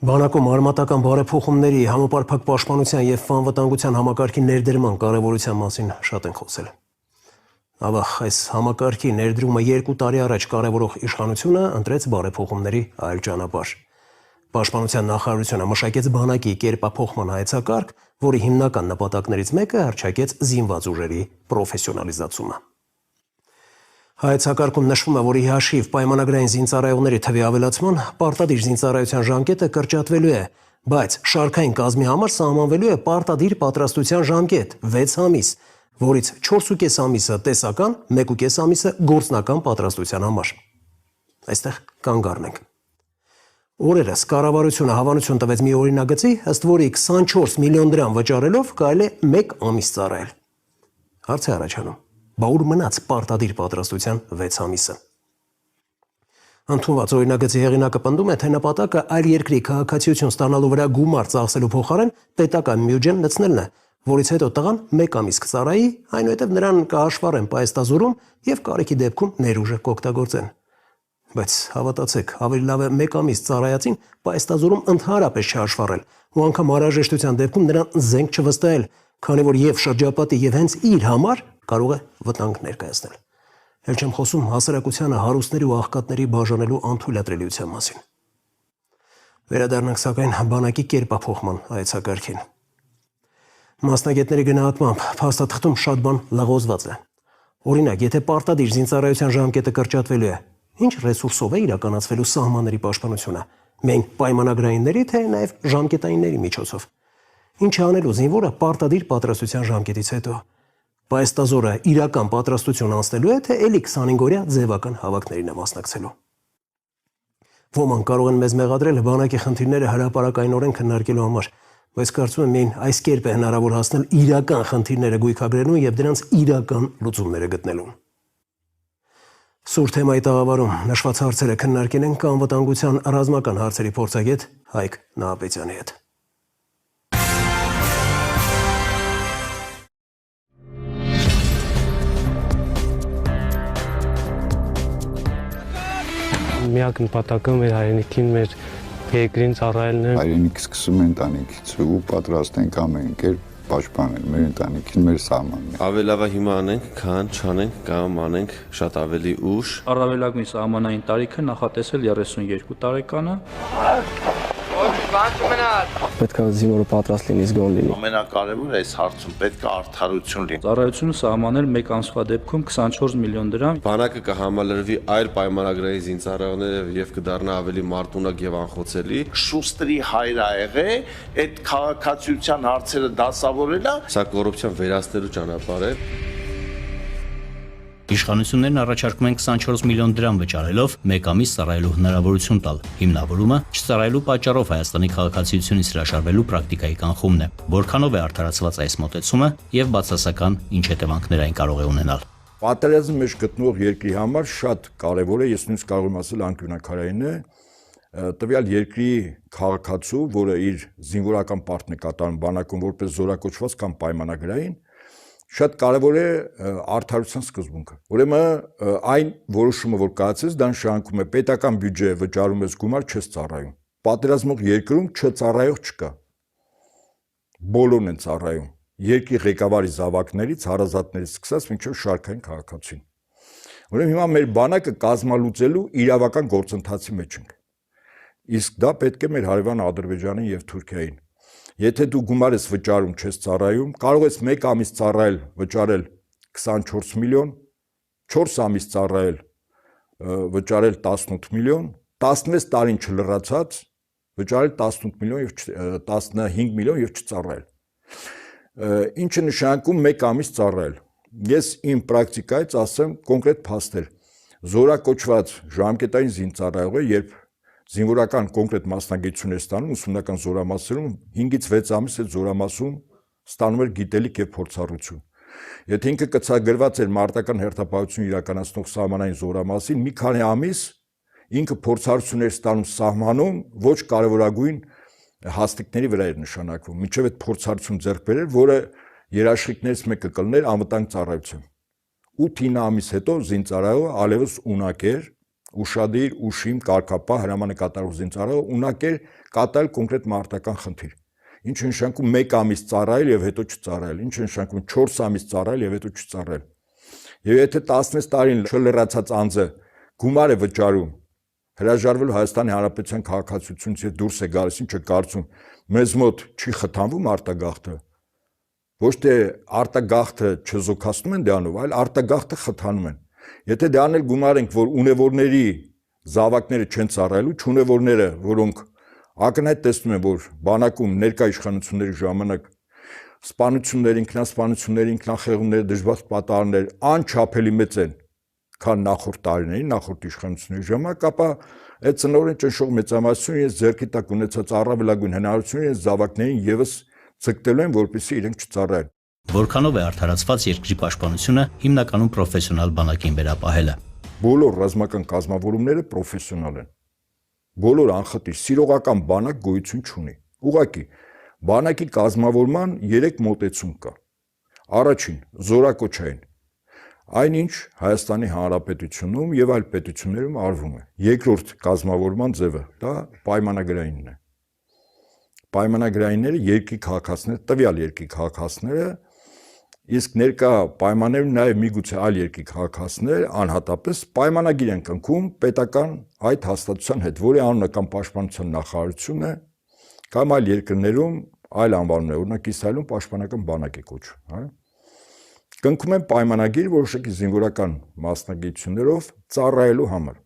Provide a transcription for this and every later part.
Բանակում արմատական բարեփոխումների, համապարփակ պաշտպանության և անվտանգության համակարգի ներդրման կարևորության մասին շատ են խոսել։ Ավաղ այս համակարգի ներդրումը 2 տարի առաջ կարևորող իշխանությունը ընտրեց բարեփոխումների այլ ճանապարհ։ Պաշտպանության նախարարությունը մշակեց բանակի կերպափոխման հայեցակարգ, որի հիմնական նպատակներից մեկը հռչակեց զինված ուժերի պրոֆեսիոնալիզացումը։ Հայեցակարգում նշվում է, որ ի հաշիվ պայմանագրային զինծառայողների թվի ավելացման պարտադիր զինծառայության ժամկետը կրճատվելու է, բայց շարքային կազմի համար սահմանվելու է պարտադիր պատրաստության ժամկետ 6 ամիս, որից 4,5 ամիսը տեսական, 1,5 ամիսը գործնական պատրաստության համար։ Այստեղ կանգ առնենք։ Օրերս կառավարությունը հավանություն տվեց մի օրինագծի, ըստ որի 24 միլիոն դրամ վճարելով կարելի է 1 ամիս ծառայել։ Հարց է առաջանում, բա ուր մնաց պարտադիր պատրաստության 6 ամիսը։ Ընդունված օրինագծի հեղինակը պնդում է, թե նպատակը այլ երկրի քաղաքացիություն ստանալու վրա գումար ծախսելու փոխարեն պետական բյուջեն լցնելն է, որից հետո տղան 1 ամիս կծառայի, այնուհետև նրան կհաշվառեն պայեստազորում և կարիքի դեպքում ներուժը կօգտագործեն։ Բայց հավատացեք, ավելի լավ է 1 ամիս ծառայածին պայեստազորում ընդհանրապես չհաշվառել ու անգամ անհրաժեշտության դեպքում նրան զենք չվստահել, քանի որ և շրջապատի և հենց իր համար կարող է վտանգ ներկայացնել։ Էլ չեմ խոսում հասարակությանը հարուստների ու աղքատների բաժանելու անթույլատրելիության մասին։ Վերադառնանք սակայն բանակի կերպափոխման հայեցակարգին։ Մասնագետների գնահատմամբ փաստաթղթում շատ բան լղոզված է։ Օրինակ, եթե պարտադիր զինծառայության ժամկետը կրճատվելու է, ինչ ռեսուրսով է իրականացվելու սահմանների պաշտպանությունը, միայն պայմանագրայինների, թե նաև ժամկետայինների միջոցով։ Ինչ է անելու զինվորը պարտադիր պատրաստության ժամկետից հետո։ Պայեստազորը իրական պատրաստություն անցնելու է, թե էլի 25-օրյա ձևական հավաքներին է մասնակցելու։ Ոմանք կարող են մեզ մեղադրել բանակի խնդիրները հրապարակայնորեն քննարկելու համար, բայց կարծում եմ միայն այս կերպ է հնարավոր հասնել իրական խնդիրները գույքագրելուն և դրանց իրական լուծումները գտնելուն։ Սուր թեմայի տաղավարում նշված հարցերը քննարկել ենք անվտանգության ռազմական հարցերի փորձագետ Հայկ Նահապետյանի հետ։ Միակ նպատակը մեր հայրենիքին, մեր երկրին ծառայելն է։ Հայրենիքը սկսում է ընտանիքից ու պատրաստ ենք ամեն կերպ պաշտպանել մեր ընտանիքին, մեր սահմանները։ Ավելի լավ է հիմա անենք, քան չանենք կամ անենք շատ ավելի ուշ։ Առավելագույն սահմանային տարիքը նախատեսել 32 տարեկանը։ Պետք է զինվորը պատրաստ լինի, զգոն լինի։ Ամենակարևորը այս հարցում պետք է արդարություն լինի։ Ծառայությունը սահմանել 1 ամսվա դեպքում 24 միլիոն դրամ։ Բանակը կհամալրվի այլ պայմանագրային զինծառայողներով եւ կդառնա ավելի մարտունակ եւ անխոցելի։ Շուստերի հայր ա եղել, այդ քաղաքացիության հարցերը դասավորելա։ Սա կոռուպցիան վերացնելու ճանապարհ է։ Իշխանություններն առաջարկում են 24 միլիոն դրամ վճարելով 1 ամիս ծառայելու հնարավորություն տալ։ Հիմնավորումը չծառայելու պատճառով Հայաստանի քաղաքացիությունից հրաշարվելու պրակտիկայի կանխումն է։ Որքանով է արդարացված այս մոտեցումը եւ բացասական ինչ հետևանքներ այն կարող է ունենալ։ Պատերազմի մեջ գտնվող երկրի համար շատ կարևոր է, ես նույնիսկ կարող եմ ասել անկյունաքարային է, տվյալ երկրի քաղաքացու, որը իր զինվորական պարտքն է կատարում բանակում որպես զորակոչված կամ պայմանագրային, շատ կարևոր է արդարության սկզբունքը։ Ուրեմն այն որոշումը, որ կայացես, դա նշանակում է պետական բյուջե վճարում ես գումար չես ծառայում։ Պատերազմող երկրում չծառայող չկա։ Բոլորն են ծառայում։ Երկրի ղեկավարի զավակներից, հարազատներից սկսած մինչև շարքային քաղաքացին։ Ուրեմն հիմա մեր բանակը կազմալուծելու իրավական գործընթացի մեջ ենք։ Իսկ դա պետք է մեր հարևան Ադրբեջանին եւ Թուրքիային։ Եթե դու գումար ես վճարում, չես ծառայում, կարող ես 1 ամիս ծառայել, վճարել 24 միլիոն, 4 ամիս ծառայել, վճարել 18 միլիոն, 16 տարին չլրացած, վճարել 18 միլիոն եւ 15 միլիոն եւ չծառայել։ Ինչը նշանակում 1 ամիս ծառայել։ Ես իմ պրակտիկայից ասեմ կոնկրետ փաստեր։ Զորակոչված ժամկետային զինծառայողը, երբ զինվորական կոնկրետ մասնագիտություն է ստանում ուսումնական զորամասերում 5-ից 6 ամիս այդ զորամասում ստանում էր գիտելիք եւ փորձառություն։ Եթե ինքը կցագրված էր մարտական հերթապահություն իրականացնող սահմանային զորամասին, մի քանի ամիս ինքը փորձառություն էր ստանում սահմանում ոչ կարևորագույն հաստիկների վրա էր նշանակվում։ Մինչև այդ փորձառություն ձեռք բերել, որը երաշխիքներից մեկը կլներ անվտանգ ծառայություն։ 8-9 ամիս հետո զինծառայողը ալևս ունակ էր ուշադիր, ուշիմ, կարգապահ հրամանեկատարող զինծառայողը ունակ էր կատարել կոնկրետ մարտական խնդիր։ Ինչը նշանակում 1 ամիս ծառայել եւ հետո չծառայել, ինչը նշանակում 4 ամիս ծառայել եւ հետո չծառայել։ Եվ եթե 16 տարին չլրացած անձը գումար է վճարում, հրաժարվելու Հայաստանի Հանրապետության քաղաքացիությունից եւ դուրս է գալիս, ինչը կարծում մեզ մոտ չի խթանվում արտագաղթը, ոչ թե արտագաղթը չզոքացնում են դրանով, այլ արտագաղթը խթանում են։ Եթե դրանել գումար ենք, որ ունևորների զավակները չեն ծառայելու, չունևորները, որոնք ակնհայտ տեսնում են, որ բանակում ներկա իշխանությունների ժամանակ սպանություններ, ինքնասպանություններ, ինքնախեղումներ, դժբախտ պատահարներ անչափելի մեծ են, քան նախորդ տարիների, նախորդ իշխանությունների ժամանակ, ապա այդ ծնորեն ճնշող մեծամասնությունը իրենց ձեռքի տակ ունեցած առավելագույն հնարավորությունը իրենց զավակներին եւս ցկտելու են, որպեսզի իրենք չծառայեն։ Որքանով է արդարացված երկրի պաշտպանությունը հիմնականում պրոֆեսիոնալ բանակին վերապահելը։ Բոլոր ռազմական կազմավորումները պրոֆեսիոնալ են։ Բոլոր անխտիր սիրողական բանակ գոյություն չունի։ Ուղղակի բանակի կազմավորման 3 մոտեցում կա։ Առաջին զորակոչային, այնինչ Հայաստանի Հանրապետությունում եւ այլ պետություններում արվում է։ Երկրորդ կազմավորման ձևը դա պայմանագրայինն է։ Պայմանագրայինները երկրի քաղաքացիները, տվյալ երկրի քաղաքացիները, իսկ ներկա պայմաններում նաեւ միգուցե այլ երկրի քաղաքացիներ անհատապես պայմանագիր են կնքում պետական այդ հաստատության հետ, որի անունը կամ պաշտպանության նախարարությունն է, կամ այլ երկրներում այլ անվանումներ, օրինակ Իսրայելում պաշտպանական բանակ է կոչվում, հա։ Կնքում են պայմանագիր որոշակի զինվորական մասնագիտություններով ծառայելու համար։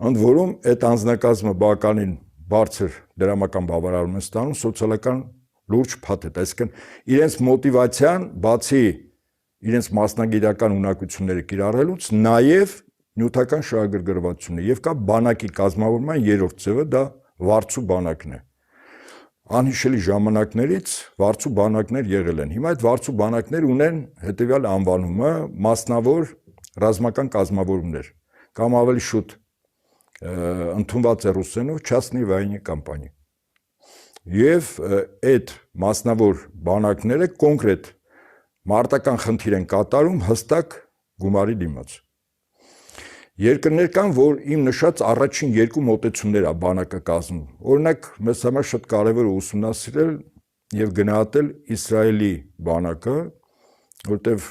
Ընդ որում այդ անձնակազմը բավականին բարձր դրամական բավարարում են ստանում սոցիալական լուրջ փաթեթ, այսինքն իրենց մոտիվացիան բացի իրենց մասնագիտական ունակությունները կիրառելուց նաև նյութական շահագրգռվածություն է եւ կա բանակի կազմավորման երրորդ ձևը դա վարձու բանակն է։ Անհիշելի ժամանակներից վարձու բանակներ եղել են։ Հիմա այդ վարձու բանակներ ունեն հետեւյալ անվանումը մասնավոր ռազմական կազմավորումներ կամ ավելի շուտ ընդունված է ռուսերենով частные военные компании։ Եվ այդ մասնավոր բանակները կոնկրետ մարտական խնդիր են կատարում հստակ գումարի դիմաց։ Երկրներ կան, որ իմ նշած առաջին 2 մոտեցումներ է բանակը կազմում։ Օրինակ, մեզ համար շատ կարևոր է ուսումնասիրել եւ գնահատել Իսրայելի բանակը, որտեվ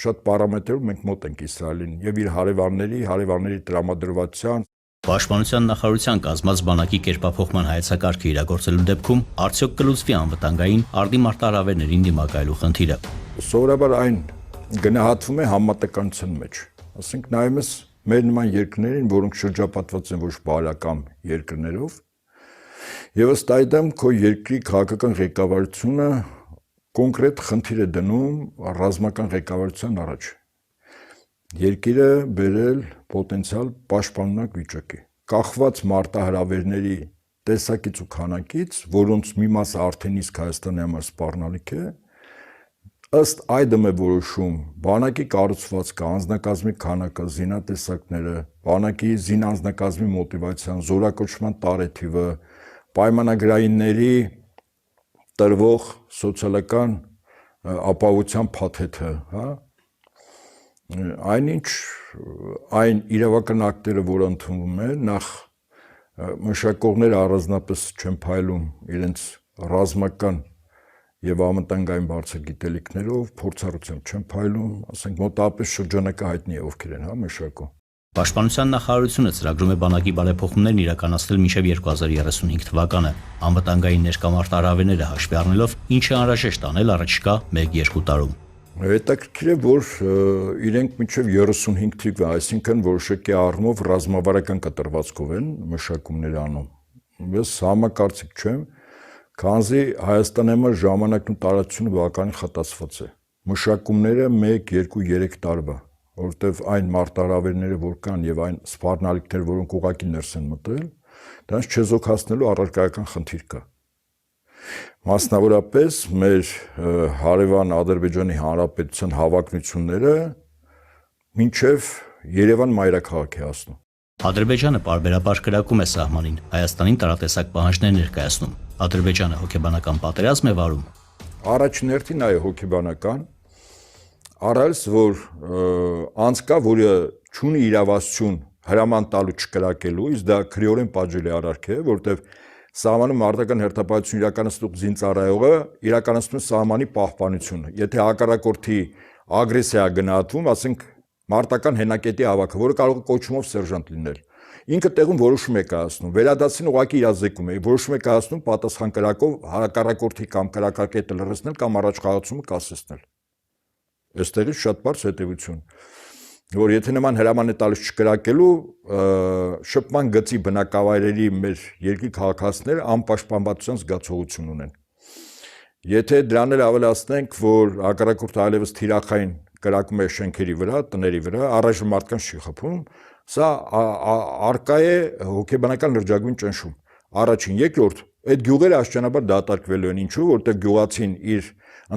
շատ պարամետրերով մենք մոտ ենք Իսրայելին եւ իր հարևանների տրամադրվածության Պաշտպանության նախարարության կազմած բանակի կերպափոխման հայեցակարգը իրագործելու դեպքում արդյոք կլուծվի անվտանգային արդի մարտահրավերներին դիմակայելու խնդիրը։ Սովորաբար այն գնահատվում է համատեկանության մեջ։ Ասենք նայում ես մեր նման երկրներին, որոնք շրջապատված են ոչ բարեկամ երկրներով, եւ ըստ այդմ քո երկրի քաղաքական ղեկավարությունը կոնկրետ խնդիր է դնում ռազմական ղեկավարության առաջ։ Երկիրը բերել պոտենցիալ պաշտպանունակ վիճակի, կախված մարտահրավերների տեսակից ու քանակից, որոնց մի մասը արդեն իսկ Հայաստանի համար սպառնալիք է, ըստ այդմ է որոշում բանակի կառուցվածքը, անձնակազմի քանակը, զինատեսակները, բանակի զինանձնակազմի մոտիվացիան, զորակոչման տարեթիվը, պայմանագրայինների տրվող սոցիալական ապահովության փաթեթը, հա։ Այնինչ այն իրավական ակտերը, որ ընդունվում է, նախ մշակողները առանձնապես չեն փայլում իրենց ռազմական եւ անվտանգային բարձր գիտելիքներով, փորձառությամբ չեն փայլում, ասենք մոտավորապես շրջանակը հայտնի է ովքեր են, հա, մշակում։ Պաշտպանության նախարարությունը ծրագրում է բանակի բարեփոխումներն իրականացնել մինչև 2035 թվականը, անվտանգային ներկա մարտահրավերները հաշվի առնելով, ինչը անհրաժեշտ անել առաջիկա 1-2 տարում։ Հետաքրքիր է, որ իրենք մինչև 35 թվական, այսինքն որոշակի առումով ռազմավարական կտրվածքով են մշակումներ անում։ Ես համակարծիք չեմ, քանզի Հայաստանի համար ժամանակն ու տարածությունը բավականին խտացված է։ Մշակումները 1, 2, 3 տարվա, որովհետև այն մարտահրավերները, որ կան եւ այն սպառնալիքները, որոնք ուղղակի ներս են մտել, դրանց չեզոքացնելու առարկայական խնդիր կա։ Մասնավորապես մեր հարևան Ադրբեջանի Հանրապետության հավակնությունները մինչև Երևան մայրաքաղաք է հասնում։ Ադրբեջանը պարբերաբար կրակում է սահմանին, Հայաստանին տարատեսակ պահանջներ ներկայացնում։ Ադրբեջանը հոգեբանական պատերազմ է վարում։ Առաջին հերթին այո հոգեբանական, առայս որ անց կա, որը չունի իրավասություն հրաման տալու չկրակելու, իսկ դա քրեորեն պատժելի արարք է, որտեղ սահմանում մարտական հերթապահություն իրականացնող զինծառայողը իրականացնում է սահմանի պահպանությունը։ Եթե հակառակորդի ագրեսիա գնահատվում, ասենք մարտական հենակետի ավագը, որը կարող է կոչումով սերժանտ լինել, ինքը տեղում որոշում է կայացնում, վերադասին ուղղակի իրազեկում է, որոշում է կայացնում պատասխան կրակով հակառակորդի կամ կրակակետը լրացնել կամ առաջխաղացումը կասեցնել։ Այստեղից շատ բարձ հետևություն, որ եթե նման հրաման է տալիս չկրակելու, շփման գծի բնակավայրերի մեր երկրի քաղաքացիները անպաշտպանվածության զգացողություն ունեն։ Եթե դրան էլ ավելացնենք, որ հակառակորդը այլևս թիրախային կրակում է շենքերի վրա, տների վրա, առայժմ մարդկանց չի խփում, սա արկա է հոգեբանական լրջագույն ճնշում։ Առաջին, երկրորդ, այդ գյուղերը աստիճանաբար դատարկվելու են, ինչու, որտեղ գյուղացին իր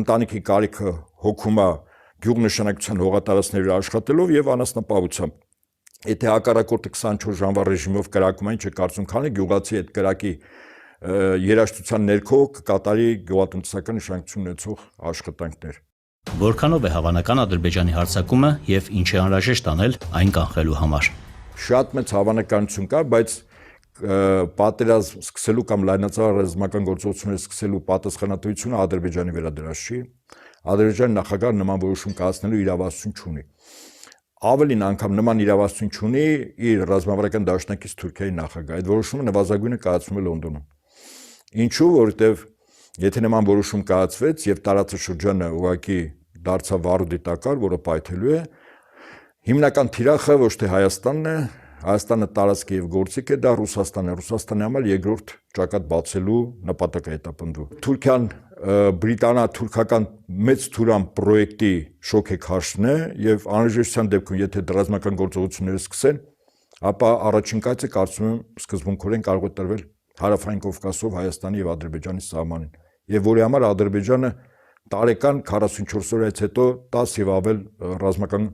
ընտանիքի կարիքը հոգում է գյուղ նշանակության հողատարածքների աշխատելով եւ անասնապահությամբ։ Եթե հակառակորդը 24 ժամվա ռեժիմով կրակում այն չկարծում, քանի գյուղացի այդ կրակի երաշտության ներքո կկատարի գյուղատնտեսական նշանակություն ունեցող աշխատանքներ։ Որքանով է հավանական Ադրբեջանի հարձակումը եւ ինչ է անհրաժեշտ անել այն կանխելու համար։ Շատ մեծ հավանականություն կա, բայց պատերազմ սկսելու կամ լայնածավալ ռազմական գործողություններ սկսելու պատասխանատվությունը Ադրբեջանի վերադրած չի։ Ադրբեջանի նախագահը նման որոշում կայացնելու իրավասություն չունի։ Ավելին անգամ նման իրավասություն չունի իր ռազմավարական դաշնակից Թուրքիայի նախագահը։ Այդ որոշումը նվազագույնը կայացվում է Լոնդոնում։ Ինչու, որովհետև եթե նման որոշում կայացվեց եւ տարածաշրջանը ուղղակի դարձավ վառու դիտակար, որը պայթելու է, հիմնական թիրախը ոչ թե Հայաստանն է, Հայաստանը տարածք եւ գործիք է, դա Ռուսաստանն է։ Ռուսաստանի համար երկրորդ ճակատ բացելու նպատակ է հետապնդում։ Թուրքիան բրիտանա-թուրքական մեծ թուրան պրոյեկտի շոկ է քաշն է եւ անհրաժեշտության դեպքում եթե ռազմական գործողությունները սկսեն, ապա առաջին կայծը կարծում եմ սկզբունքորեն կարող է տրվել Հարավային Կովկասով Հայաստանի եւ Ադրբեջանի սահմանին, եւ որի համար Ադրբեջանը տարեկան 44 օրից հետո 10 եւ ավել ռազմական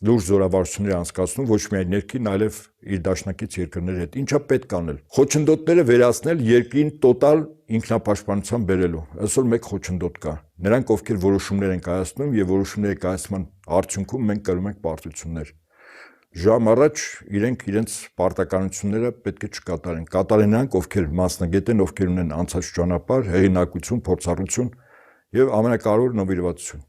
լուրջ զորավարություններ անցկացնում ոչ միայն ներքին, այլև իր դաշնակից երկրների հետ։ Ինչա պետք անել։ Խոչընդոտները վերացնել երկրին տոտալ ինքնապաշտպանության բերելու։ Այսօր մեկ խոչընդոտ կա։ Նրանք, ովքեր որոշումներ են կայացնում եւ որոշումների կայացման արդյունքում մենք կրում ենք պարտություններ։ Ժամ առաջ իրենց պարտականությունները պետք է չկատարեն։ Կատարեն նրանք, ովքեր մասնագետ են, ովքեր ունեն անցած ճանապարհ, հեղինակություն, փորձառություն եւ ամենակարևորը նվիրվածություն։